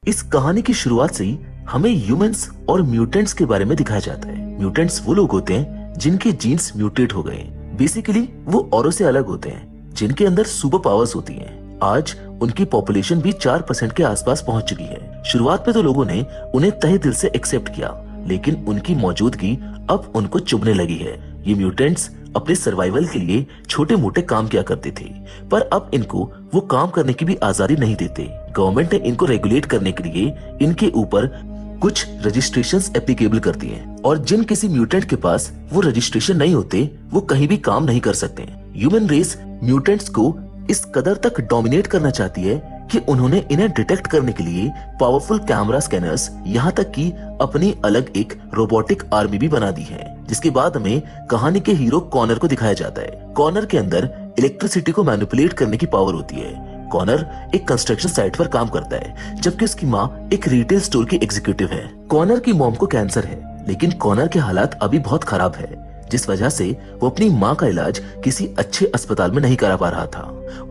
इस कहानी की शुरुआत से ही हमें ह्यूमंस और म्यूटेंट्स के बारे में दिखाया जाता है। म्यूटेंट्स वो लोग होते हैं जिनके जीन्स म्यूटेट हो गए। बेसिकली वो औरों से अलग होते हैं जिनके अंदर सुपर पावर्स होती हैं। आज उनकी पॉपुलेशन भी 4% के आसपास पहुंच चुकी है। शुरुआत में तो लोगों ने उन्हें तहे दिल से एक्सेप्ट किया, लेकिन उनकी मौजूदगी अब उनको चुभने लगी है। ये म्यूटेंट्स अपने सर्वाइवल के लिए छोटे मोटे काम किया करते थे, पर अब इनको वो काम करने की भी आजादी नहीं देते। गवर्नमेंट ने इनको रेगुलेट करने के लिए इनके ऊपर कुछ रजिस्ट्रेशंस एप्लीकेबल करती हैं, और जिन किसी म्यूटेंट के पास वो रजिस्ट्रेशन नहीं होते वो कहीं भी काम नहीं कर सकते। ह्यूमन रेस म्यूटेंट्स को इस कदर तक डोमिनेट करना चाहती है कि उन्होंने इन्हें डिटेक्ट करने के लिए पावरफुल कैमरा स्कैनर्स, यहाँ तक कि अपनी अलग एक रोबोटिक आर्मी भी बना दी है। जिसके बाद हमें कहानी के हीरो कॉनर को दिखाया जाता है। कॉनर के अंदर इलेक्ट्रिसिटी को मैनिपुलेट करने की पावर होती है। कॉनर एक कंस्ट्रक्शन साइट पर काम करता है, जबकि उसकी माँ एक रिटेल स्टोर की एग्जीक्यूटिव है। कॉनर की मॉम को कैंसर है, लेकिन कॉनर के हालात अभी बहुत खराब है, जिस वजह से वो अपनी माँ का इलाज किसी अच्छे अस्पताल में नहीं करा पा रहा था।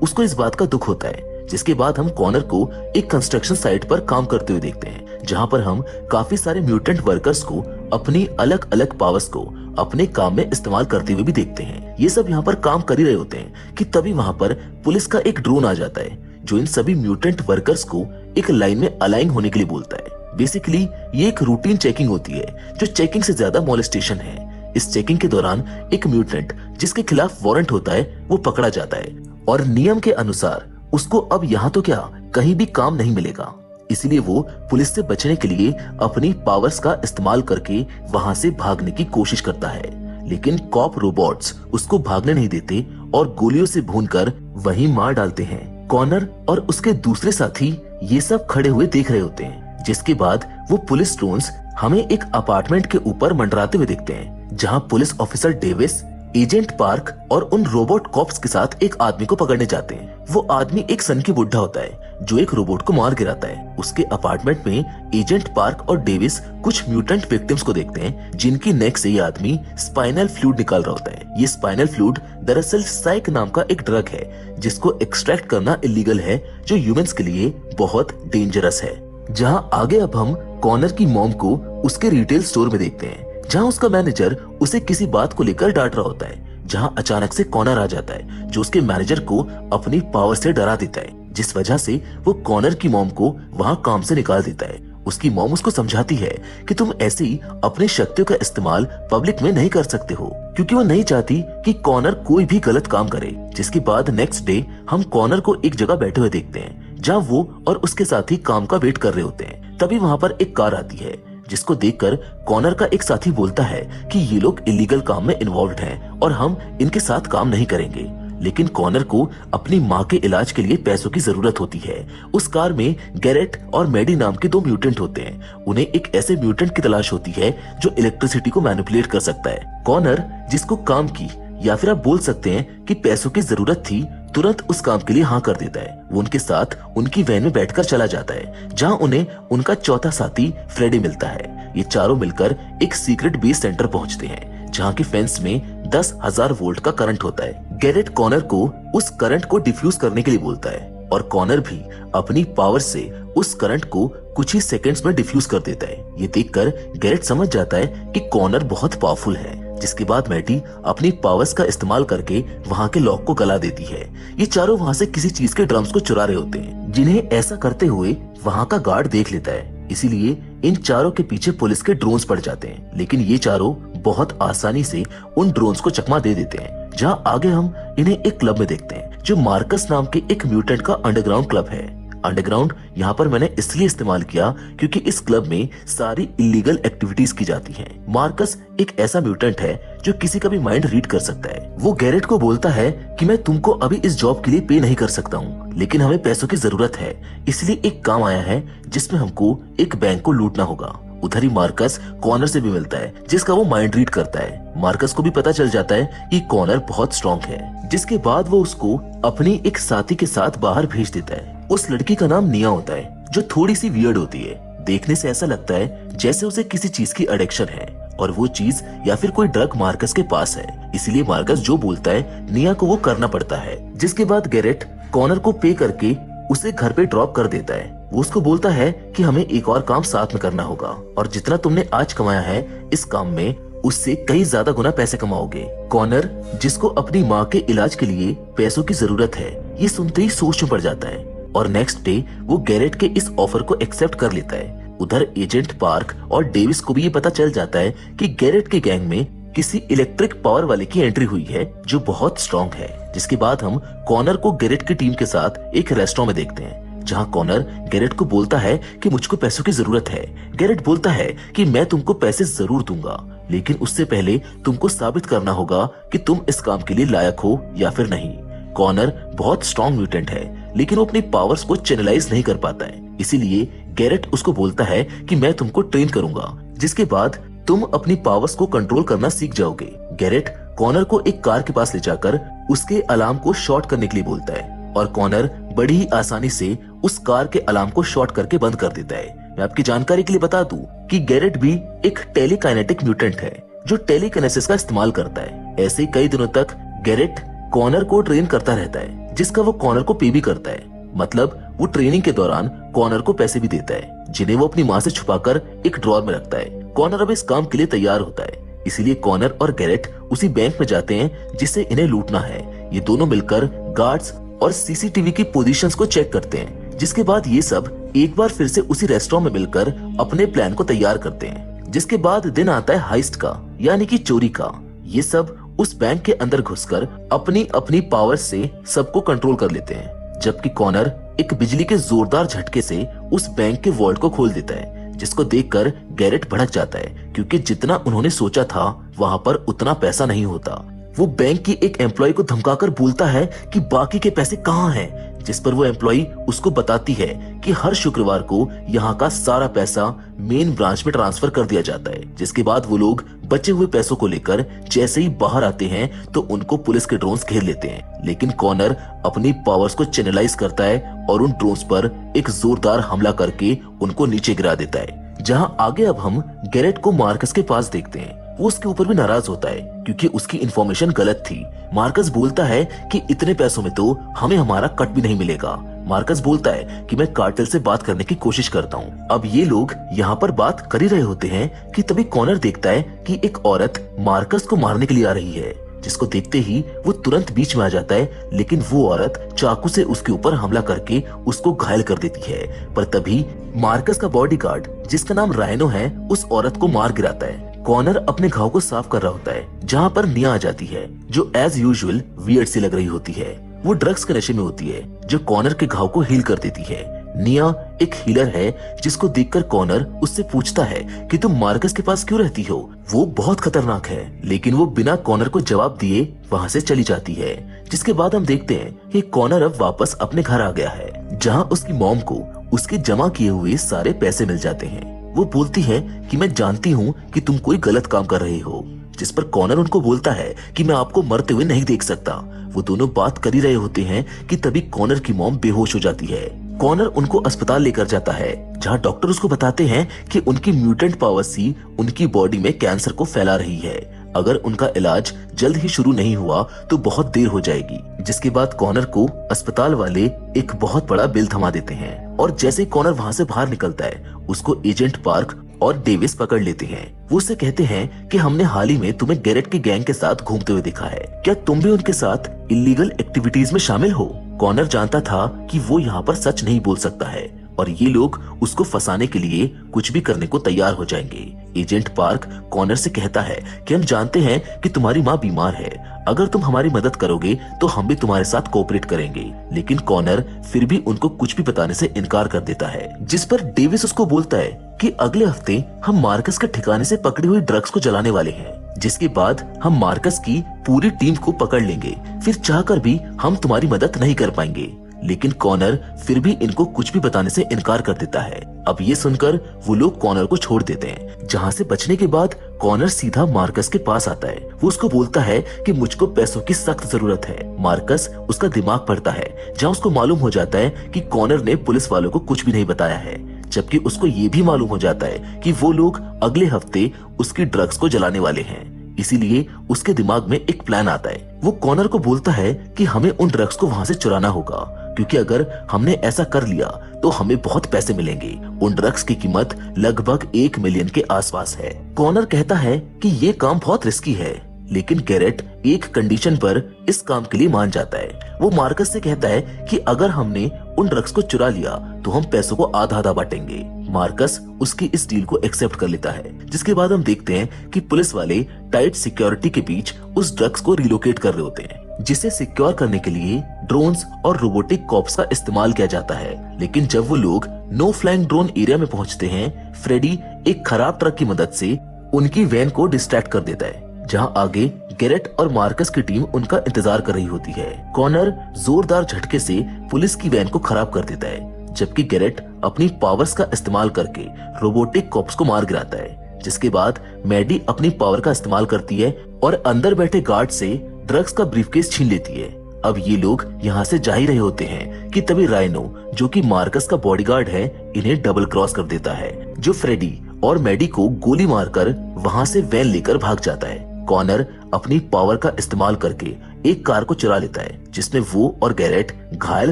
उसको इस बात का दुख होता है। जिसके बाद हम कॉनर को एक कंस्ट्रक्शन साइट पर काम करते हुए देखते हैं, जहाँ पर हम काफी सारे म्यूटेंट वर्कर्स को अपनी अलग अलग पावर्स को अपने काम में इस्तेमाल करते हुए भी देखते हैं। ये सब यहाँ पर काम कर ही रहे होते हैं कि तभी वहाँ पर पुलिस का एक ड्रोन आ जाता है, जो इन सभी म्यूटेंट वर्कर्स को एक लाइन में अलाइन होने के लिए बोलता है। बेसिकली ये एक रूटीन चेकिंग होती है, जो चेकिंग से ज्यादा मॉलेस्टेशन है। इस चेकिंग के दौरान एक म्यूटेंट जिसके खिलाफ वारंट होता है वो पकड़ा जाता है, और नियम के अनुसार उसको अब यहाँ तो क्या कहीं भी काम नहीं मिलेगा। इसलिए वो पुलिस से बचने के लिए अपनी पावर्स का इस्तेमाल करके वहां से भागने की कोशिश करता है, लेकिन कॉप रोबोट्स उसको भागने नहीं देते और गोलियों से भूनकर वहीं मार डालते हैं। कॉनर और उसके दूसरे साथी ये सब खड़े हुए देख रहे होते हैं, जिसके बाद वो पुलिस ड्रोन्स हमें एक अपार्टमेंट के ऊपर मंडराते हुए दिखते हैं, जहां police officer Davis, agent park और उन रोबोट कॉप्स के साथ एक आदमी को पकड़ने जाते हैं। वो आदमी एक सन की बुड्ढा होता है जो एक रोबोट को मार गिराता है। उसके अपार्टमेंट में एजेंट पार्क और डेविस कुछ म्यूटेंट विक्टिम्स को देखते हैं, जिनकी नेक से ये आदमी स्पाइनल फ्लूइड निकाल रहा होता है। ये स्पाइनल फ्लूइड दरअसल साइक नाम का एक ड्रग है, जिसको एक्सट्रैक्ट करना इलीगल है, जो ह्यूमंस के लिए बहुत डेंजरस है। जहां आगे अब हम कॉनर की मॉम को उसके रिटेल स्टोर में देखते हैं, जहां उसका मैनेजर उसे किसी बात को लेकर डांट रहा होता है। जहां अचानक से कॉनर आ जाता है, जो उसके मैनेजर को अपनी पावर से डरा देता है, जिस वजह से वो कॉनर की मॉम को वहां काम से निकाल देता है। उसकी मॉम उसको समझाती है कि तुम ऐसे ही अपनी शक्तियों का इस्तेमाल पब्लिक में नहीं कर सकते हो, क्योंकि वो नहीं चाहती कि कॉनर कोई भी गलत काम करे। जिसके बाद नेक्स्ट डे हम कॉनर को एक जगह बैठे हुए देखते हैं, जहाँ वो और उसके साथी काम का वेट कर रहे होते हैं। तभी वहाँ पर एक कार आती है, जिसको देखकर कॉनर का एक साथी बोलता है कि ये लोग इलीगल काम में इन्वॉल्व हैं और हम इनके साथ काम नहीं करेंगे। लेकिन कॉनर को अपनी माँ के इलाज के लिए पैसों की जरूरत होती है। उस कार में गैरेट और मैडी नाम के 2 म्यूटेंट होते हैं। उन्हें एक ऐसे म्यूटेंट की तलाश होती है जो इलेक्ट्रिसिटी को मैनिपुलेट कर सकता है। कॉनर, जिसको काम की या फिर आप बोल सकते हैं कि पैसों की जरूरत थी, तुरंत उस काम के लिए हाँ कर देता है। वो उनके साथ उनकी वैन में बैठकर चला जाता है, जहां उन्हें उनका चौथा साथी फ्रेडी मिलता है। ये चारों मिलकर एक सीक्रेट बेस सेंटर पहुंचते हैं, जहां की फेंस में 10,000 वोल्ट का करंट होता है। गैरेट कॉनर को उस करंट को डिफ्यूज करने के लिए बोलता है, और कॉनर भी अपनी पावर से उस करंट को कुछ ही सेकंड्स में डिफ्यूज कर देता है। ये देखकर गैरेट समझ जाता है कि कॉनर बहुत पावरफुल है। जिसके बाद मैटी अपनी पावर्स का इस्तेमाल करके वहां के लॉक को गला देती है। ये चारों वहां से किसी चीज के ड्रम्स को चुरा रहे होते हैं, जिन्हें ऐसा करते हुए वहां का गार्ड देख लेता है। इसीलिए इन चारों के पीछे पुलिस के ड्रोन्स पड़ जाते हैं, लेकिन ये चारों बहुत आसानी से उन ड्रोन्स को चकमा दे देते हैं। जहाँ आगे हम इन्हें एक क्लब में देखते हैं, जो मार्कस नाम के एक म्यूटेंट का अंडरग्राउंड क्लब है। अंडरग्राउंड यहाँ पर मैंने इसलिए इस्तेमाल किया क्योंकि इस क्लब में सारी इलीगल एक्टिविटीज की जाती हैं। मार्कस एक ऐसा म्यूटेंट है जो किसी का भी माइंड रीड कर सकता है। वो गैरेट को बोलता है कि मैं तुमको अभी इस जॉब के लिए पे नहीं कर सकता हूँ, लेकिन हमें पैसों की जरूरत है, इसलिए एक काम आया है जिसमें हमको एक बैंक को लूटना होगा। उधर ही मार्कस कॉनर से भी मिलता है, जिसका वो माइंड रीड करता है। मार्कस को भी पता चल जाता है कि कॉनर बहुत स्ट्रॉन्ग है, जिसके बाद वो उसको अपनी एक साथी के साथ बाहर भेज देता है। उस लड़की का नाम निया होता है, जो थोड़ी सी वियर्ड होती है। देखने से ऐसा लगता है जैसे उसे किसी चीज की एडिक्शन है, और वो चीज या फिर कोई ड्रग मार्कस के पास है। इसलिए मार्कस जो बोलता है निया को वो करना पड़ता है। जिसके बाद गैरेट कॉनर को पे करके उसे घर पे ड्रॉप कर देता है। वो उसको बोलता है कि हमें एक और काम साथ में करना होगा और जितना तुमने आज कमाया है इस काम में उससे कई ज्यादा गुना पैसे कमाओगे। कॉनर, जिसको अपनी माँ के इलाज के लिए पैसों की जरूरत है, ये सुनते ही सोच में पड़ जाता है और नेक्स्ट डे वो गैरेट के इस ऑफर को एक्सेप्ट कर लेता है। उधर एजेंट पार्क और डेविस को भी ये पता चल जाता है कि गैरेट के गैंग में किसी इलेक्ट्रिक पावर वाले की एंट्री हुई है जो बहुत स्ट्रॉन्ग है। जिसके बाद हम कॉनर को गैरेट की टीम के साथ एक रेस्टोरेंट में देखते हैं जहां कॉनर गैरेट को बोलता है कि मुझको पैसों की जरूरत है। गैरेट बोलता है कि मैं तुमको पैसे जरूर दूंगा, लेकिन उससे पहले तुमको साबित करना होगा कि तुम इस काम के लिए लायक हो या फिर नहीं। कॉनर बहुत स्ट्रॉन्ग म्यूटेंट है, लेकिन वो अपनी पावर्स को चैनलाइज नहीं कर पाता है, इसीलिए गैरेट उसको बोलता है कि मैं तुमको ट्रेन करूंगा, जिसके बाद तुम अपनी पावर्स को कंट्रोल करना सीख जाओगे। गैरेट कॉनर को एक कार के पास ले जाकर उसके अलार्म को शॉर्ट करने के लिए बोलता है और कॉनर बड़ी ही आसानी से उस कार के अलार्म को शॉर्ट करके बंद कर देता है। मैं आपकी जानकारी के लिए बता दूं कि गैरेट भी एक टेलीकाइनेटिक म्यूटेंट है जो टेलीकिनेसिस का इस्तेमाल करता है। ऐसे ही कई दिनों तक गैरेट कॉनर को ट्रेन करता रहता है, जिसका वो कॉनर को पे भी करता है। मतलब वो ट्रेनिंग के दौरान कॉनर को पैसे भी देता है, जिन्हें वो अपनी माँ से छुपाकर एक ड्रॉर में रखता है। कॉनर अब इस काम के लिए तैयार होता है, इसीलिए कॉनर और गैरेट उसी बैंक में जाते हैं जिससे इन्हें लूटना है। ये दोनों मिलकर गार्ड्स और सीसीटीवी की पोजीशंस को चेक करते हैं, जिसके बाद ये सब एक बार फिर से उसी रेस्टोरेंट में मिलकर अपने प्लान को तैयार करते हैं। जिसके बाद दिन आता है हाइस्ट का, यानी कि चोरी का। ये सब उस बैंक के अंदर घुसकर अपनी अपनी पावर से सबको कंट्रोल कर लेते हैं, जबकि कॉनर एक बिजली के जोरदार झटके से उस बैंक के वॉल्ट को खोल देता है, जिसको देखकर गैरेट भड़क जाता है क्योंकि जितना उन्होंने सोचा था वहाँ पर उतना पैसा नहीं होता। वो बैंक की एक एम्प्लॉय को धमकाकर बोलता है कि बाकी के पैसे कहाँ हैं, जिस पर वो एम्प्लॉय उसको बताती है कि हर शुक्रवार को यहाँ का सारा पैसा मेन ब्रांच में ट्रांसफर कर दिया जाता है। जिसके बाद वो लोग बचे हुए पैसों को लेकर जैसे ही बाहर आते हैं तो उनको पुलिस के ड्रोन्स घेर लेते हैं, लेकिन कॉनर अपनी पावर्स को चैनलाइज करता है और उन ड्रोन्स पर एक जोरदार हमला करके उनको नीचे गिरा देता है। जहाँ आगे अब हम गैरेट को मार्कस के पास देखते हैं। वो उसके ऊपर भी नाराज होता है क्योंकि उसकी इन्फॉर्मेशन गलत थी। मार्कस बोलता है कि इतने पैसों में तो हमें हमारा कट भी नहीं मिलेगा। मार्कस बोलता है कि मैं कार्टेल से बात करने की कोशिश करता हूँ। अब ये लोग यहाँ पर बात कर ही रहे होते हैं कि तभी कॉनर देखता है कि एक औरत मार्कस को मारने के लिए आ रही है, जिसको देखते ही वो तुरंत बीच में आ जाता है, लेकिन वो औरत चाकू से उसके ऊपर हमला करके उसको घायल कर देती है। पर तभी मार्कस का बॉडीगार्ड, जिसका नाम रायनो है, उस औरत को मार गिराता है। कॉनर अपने घाव को साफ कर रहा होता है, जहाँ पर निया आ जाती है, जो एज यूजुअल वियर्ड सी लग रही होती है। वो ड्रग्स के नशे में होती है, जो कॉनर के घाव को हील कर देती है। निया एक हीलर है, जिसको देखकर कॉनर उससे पूछता है कि तुम मार्कस के पास क्यों रहती हो, वो बहुत खतरनाक है। लेकिन वो बिना कॉनर को जवाब दिए वहाँ से चली जाती है। जिसके बाद हम देखते हैं कि कॉनर अब वापस अपने घर आ गया है, जहाँ उसकी मॉम को उसके जमा किए हुए सारे पैसे मिल जाते हैं। वो बोलती है कि मैं जानती हूँ कि तुम कोई गलत काम कर रहे हो, जिस पर कॉनर उनको बोलता है कि मैं आपको मरते हुए नहीं देख सकता। वो दोनों बात कर ही रहे होते हैं कि तभी कॉनर की मॉम बेहोश हो जाती है। कॉनर उनको अस्पताल लेकर जाता है, जहाँ डॉक्टर उसको बताते हैं कि उनकी म्यूटेंट पावर्स ही उनकी बॉडी में कैंसर को फैला रही है। अगर उनका इलाज जल्द ही शुरू नहीं हुआ तो बहुत देर हो जाएगी। जिसके बाद कॉनर को अस्पताल वाले एक बहुत बड़ा बिल थमा देते हैं और जैसे ही कॉनर वहाँ से बाहर निकलता है, उसको एजेंट पार्क और डेविस पकड़ लेते हैं। वो उससे कहते हैं कि हमने हाल ही में तुम्हें गैरेट की गैंग के साथ घूमते हुए देखा है, क्या तुम भी उनके साथ इलीगल एक्टिविटीज में शामिल हो? कॉनर जानता था कि वो यहाँ पर सच नहीं बोल सकता है और ये लोग उसको फंसाने के लिए कुछ भी करने को तैयार हो जाएंगे। एजेंट पार्क कॉनर से कहता है कि हम जानते हैं कि तुम्हारी माँ बीमार है, अगर तुम हमारी मदद करोगे तो हम भी तुम्हारे साथ कोऑपरेट करेंगे। लेकिन कॉनर फिर भी उनको कुछ भी बताने से इनकार कर देता है, जिस पर डेविस उसको बोलता है कि अगले हफ्ते हम मार्कस के ठिकाने से पकड़ी हुई ड्रग्स को जलाने वाले हैं, जिसके बाद हम मार्कस की पूरी टीम को पकड़ लेंगे, फिर चाहकर भी हम तुम्हारी मदद नहीं कर पाएंगे। लेकिन कॉनर फिर भी इनको कुछ भी बताने से इनकार कर देता है। अब ये सुनकर वो लोग कॉनर को छोड़ देते हैं, जहाँ से बचने के बाद कॉनर सीधा मार्कस के पास आता है। वो उसको बोलता है कि मुझको पैसों की सख्त जरूरत है। मार्कस उसका दिमाग पढ़ता है, जहाँ उसको मालूम हो जाता है कि कॉनर ने पुलिस वालों को कुछ भी नहीं बताया है, जबकि उसको ये भी मालूम हो जाता है कि वो लोग अगले हफ्ते उसकी ड्रग्स को जलाने वाले हैं। इसीलिए उसके दिमाग में एक प्लान आता है। वो कॉनर को बोलता है कि हमें उन ड्रग्स को वहाँ से चुराना होगा, क्योंकि अगर हमने ऐसा कर लिया तो हमें बहुत पैसे मिलेंगे। उन ड्रग्स की कीमत लगभग 1 मिलियन के आसपास है। कॉनर कहता है कि ये काम बहुत रिस्की है, लेकिन गैरेट एक कंडीशन पर इस काम के लिए मान जाता है। वो मार्कस से कहता है कि अगर हमने उन ड्रग्स को चुरा लिया तो हम पैसों को आधा आधा बांटेंगे। मार्कस उसकी इस डील को एक्सेप्ट कर लेता है, जिसके बाद हम देखते हैं कि पुलिस वाले टाइट सिक्योरिटी के बीच उस ड्रग्स को रिलोकेट कर रहे होते हैं, जिसे सिक्योर करने के लिए ड्रोन्स और रोबोटिक कॉप्स का इस्तेमाल किया जाता है। लेकिन जब वो लोग नो फ्लाइंग ड्रोन एरिया में पहुंचते हैं, फ्रेडी एक खराब ट्रक की मदद से उनकी वैन को डिस्ट्रैक्ट कर देता है, जहां आगे गैरेट और मार्कस की टीम उनका इंतजार कर रही होती है। कॉनर जोरदार झटके से पुलिस की वैन को खराब कर देता है, जबकि गैरेट अपनी पावर्स का इस्तेमाल करके रोबोटिक कॉप्स को मार गिराता है। जिसके बाद मैडी अपनी पावर का इस्तेमाल करती है और अंदर बैठे गार्ड से ड्रग्स का ब्रीफकेस छीन लेती है। अब ये लोग यहाँ से जा ही रहे होते हैं कि तभी राइनो, जो कि मार्कस का बॉडीगार्ड है, इन्हें डबल क्रॉस कर देता है, जो फ्रेडी और मैडी को गोली मारकर वहाँ से वैन लेकर भाग जाता है। कॉनर अपनी पावर का इस्तेमाल करके एक कार को चुरा लेता है, जिसमें वो और गैरेट घायल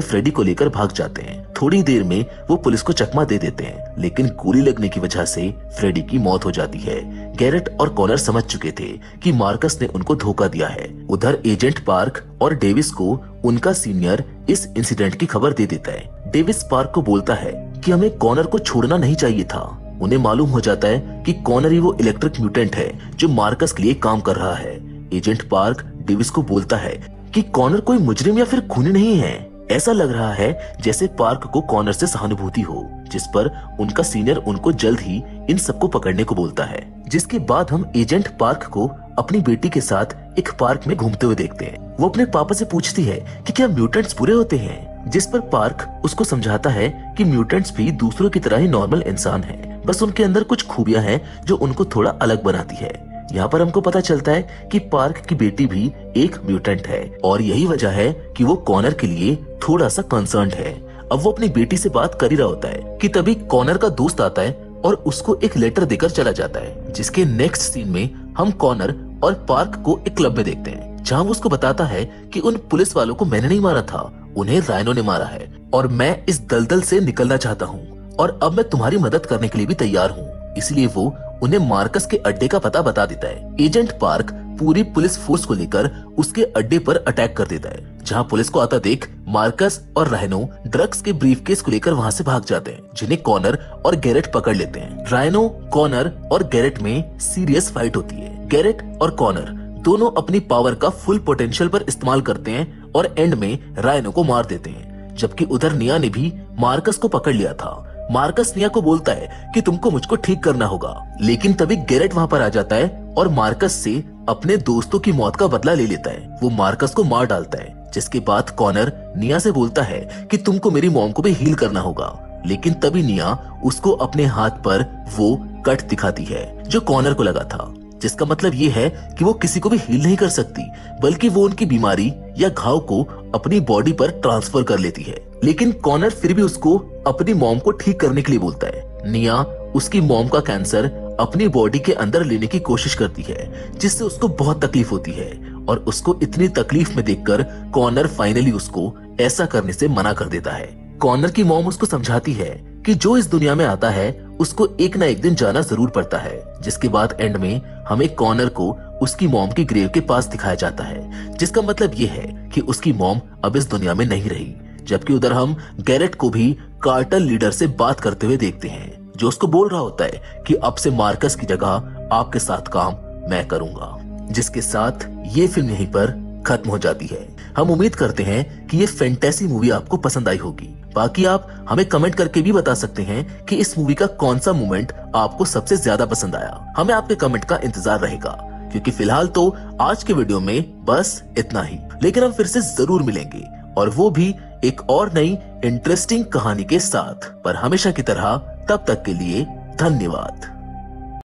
फ्रेडी को लेकर भाग जाते हैं। थोड़ी देर में वो पुलिस को चकमा दे देते हैं, लेकिन गोली लगने की वजह से फ्रेडी की मौत हो जाती है। गैरेट और कॉनर समझ चुके थे कि मार्कस ने उनको धोखा दिया है। उधर एजेंट पार्क और डेविस को उनका सीनियर इस इंसिडेंट की खबर दे देता है। डेविस पार्क को बोलता है कि हमें कॉनर को छोड़ना नहीं चाहिए था। उन्हें मालूम हो जाता है कि कॉनर ही वो इलेक्ट्रिक म्यूटेंट है जो मार्कस के लिए काम कर रहा है। एजेंट पार्क डेविस को बोलता है कि कॉनर कोई मुजरिम या फिर खूनी नहीं है। ऐसा लग रहा है जैसे पार्क को कॉनर से सहानुभूति हो, जिस पर उनका सीनियर उनको जल्द ही इन सबको पकड़ने को बोलता है। जिसके बाद हम एजेंट पार्क को अपनी बेटी के साथ एक पार्क में घूमते हुए देखते हैं। वो अपने पापा से पूछती है कि क्या म्यूटेंट्स बुरे होते हैं, जिस पर पार्क उसको समझाता है कि म्यूटेंट्स भी दूसरों की तरह ही नॉर्मल इंसान हैं, बस उनके अंदर कुछ खूबियां हैं जो उनको थोड़ा अलग बनाती है। यहाँ पर हमको पता चलता है कि पार्क की बेटी भी एक म्यूटेंट है और यही वजह है कि वो कॉनर के लिए थोड़ा सा कंसर्न्ड है। अब वो अपनी बेटी से बात कर ही रहा होता है कि तभी कॉनर का दोस्त आता है और उसको एक लेटर देकर चला जाता है। जिसके नेक्स्ट सीन में हम कॉनर और पार्क को एक क्लब में देखते हैं, जहाँ वो उसको बताता है कि उन पुलिस वालों को मैंने नहीं मारा था, उन्हें राइनो ने मारा है और मैं इस दलदल से निकलना चाहता हूँ और अब मैं तुम्हारी मदद करने के लिए भी तैयार हूँ। इसलिए वो उन्हें मार्कस के अड्डे का पता बता देता है। एजेंट पार्क पूरी पुलिस फोर्स को लेकर उसके अड्डे पर अटैक कर देता है, जहां पुलिस को आता देख मार्कस और राइनो ड्रग्स के ब्रीफकेस को लेकर वहां से भाग जाते हैं, जिन्हें कॉनर और गैरेट पकड़ लेते हैं। राइनो, कॉनर और गैरेट में सीरियस फाइट होती है। गैरेट और कॉनर दोनों अपनी पावर का फुल पोटेंशियल पर इस्तेमाल करते हैं और एंड में राइनो को मार देते हैं, जबकि उधर निया ने भी मार्कस को पकड़ लिया था। मार्कस निया को बोलता है कि तुमको मुझको ठीक करना होगा, लेकिन तभी गैरेट वहां पर आ जाता है और मार्कस से अपने दोस्तों की मौत का बदला ले लेता है। वो मार्कस को मार डालता है, जिसके बाद कॉनर निया से बोलता है कि तुमको मेरी मॉम को भी हील करना होगा, लेकिन तभी निया उसको अपने हाथ पर वो कट दिखाती है जो कॉनर को लगा था, जिसका मतलब ये है कि वो किसी को भी हील नहीं कर सकती, बल्कि वो उनकी बीमारी या घाव को अपनी बॉडी पर ट्रांसफर कर लेती है। लेकिन कॉनर फिर भी उसको अपनी मॉम को ठीक करने के लिए बोलता है। निया उसकी मॉम का कैंसर अपनी बॉडी के अंदर लेने की कोशिश करती है, जिससे उसको बहुत तकलीफ होती है और उसको इतनी तकलीफ में देखकर कॉनर फाइनली उसको ऐसा करने से मना कर देता है। कॉनर की मॉम उसको समझाती है कि जो इस दुनिया में आता है उसको एक ना एक दिन जाना जरूर पड़ता है। जिसके बाद एंड में हमें कॉनर को उसकी मॉम की ग्रेव के पास दिखाया जाता है, जिसका मतलब ये है कि उसकी मॉम अब इस दुनिया में नहीं रही। जबकि उधर हम गैरेट को भी कार्टेल लीडर से बात करते हुए देखते हैं, जो उसको बोल रहा होता है कि अब से मार्कस की जगह आपके साथ काम मैं करूंगा। जिसके साथ ये फिल्म यहीं पर खत्म हो जाती है। हम उम्मीद करते हैं कि ये फैंटेसी मूवी आपको पसंद आई होगी। बाकी आप हमें कमेंट करके भी बता सकते हैं कि इस मूवी का कौन सा मोमेंट आपको सबसे ज्यादा पसंद आया। हमें आपके कमेंट का इंतजार रहेगा, क्योंकि फिलहाल तो आज के वीडियो में बस इतना ही, लेकिन हम फिर से जरूर मिलेंगे और वो भी एक और नई इंटरेस्टिंग कहानी के साथ। पर हमेशा की तरह तब तक के लिए धन्यवाद।